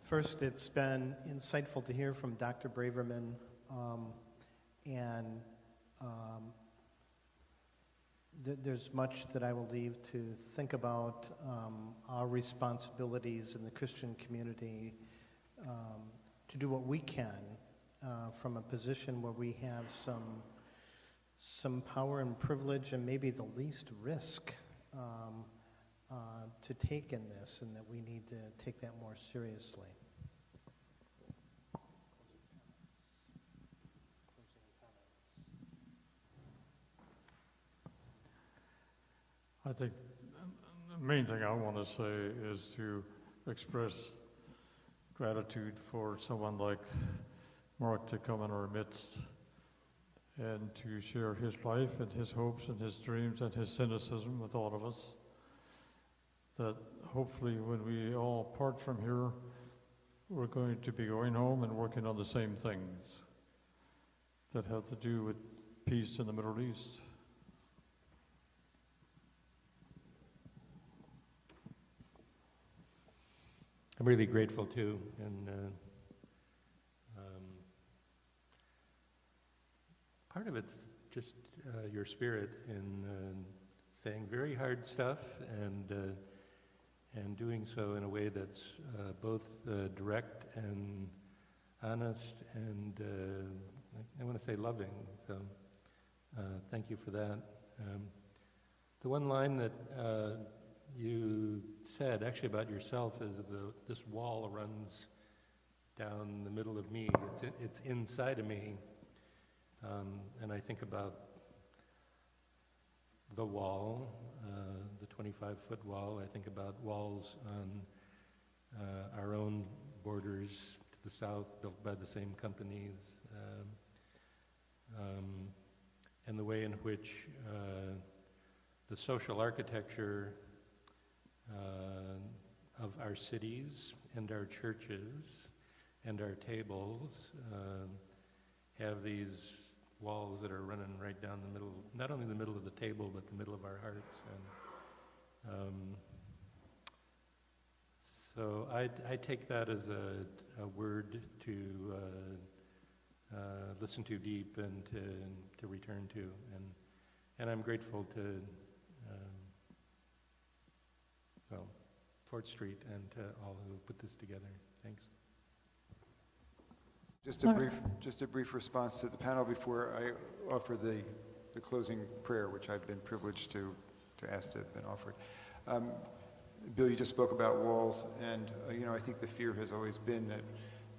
First, it's been insightful to hear from Dr. Braverman, and there's much that I will leave to think about our responsibilities in the Christian community to do what we can from a position where we have some power and privilege and maybe the least risk to take in this, and that we need to take that more seriously. I think the main thing I want to say is to express gratitude for someone like Mark to come in our midst and to share his life and his hopes and his dreams and his cynicism with all of us. That hopefully when we all part from here, we're going to be going home and working on the same things that have to do with peace in the Middle East. I'm really grateful too, and part of it's just your spirit in saying very hard stuff and doing so in a way that's both direct and honest and I want to say loving. So thank you for that. The one line that you said actually about yourself is this wall runs down the middle of me. It's inside of me, and I think about the wall, the 25-foot wall. I think about walls on our own borders to the south, built by the same companies, and the way in which the social architecture of our cities and our churches and our tables have these walls that are running right down the middle, not only the middle of the table, but the middle of our hearts. And so I take that as a word to listen to deep and to return to. And I'm grateful to Fort Street and to all who put this together. Thanks. Just a brief response to the panel before I offer the closing prayer, which I've been privileged to ask to have been offered. Bill, you just spoke about walls, and I think the fear has always been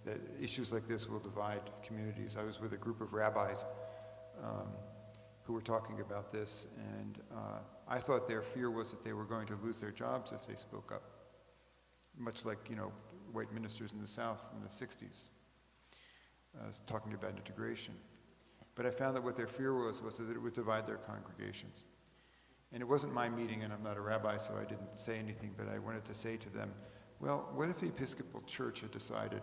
that issues like this will divide communities. I was with a group of rabbis who were talking about this, and I thought their fear was that they were going to lose their jobs if they spoke up, much like white ministers in the South in the 60s. Talking about integration. But I found that what their fear was that it would divide their congregations. And it wasn't my meeting, and I'm not a rabbi, so I didn't say anything, but I wanted to say to them, well, what if the Episcopal Church had decided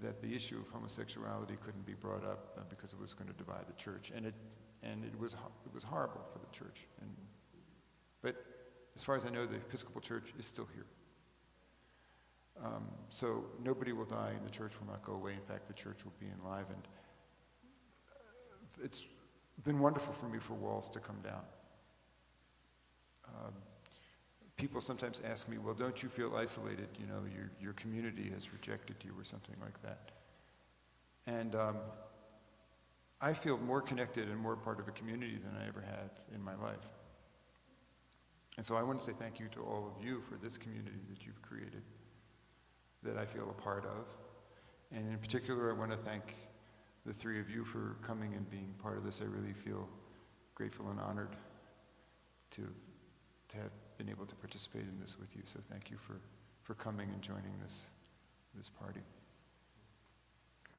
that the issue of homosexuality couldn't be brought up because it was going to divide the church? And it was horrible for the church. But as far as I know, the Episcopal Church is still here. So nobody will die and the church will not go away. In fact, the church will be enlivened. It's been wonderful for me for walls to come down. People sometimes ask me, well, don't you feel isolated? Your community has rejected you or something like that. And I feel more connected and more part of a community than I ever had in my life. And so I want to say thank you to all of you for this community that you've created, that I feel a part of. And in particular, I want to thank the three of you for coming and being part of this. I really feel grateful and honored to have been able to participate in this with you. So thank you for coming and joining this party.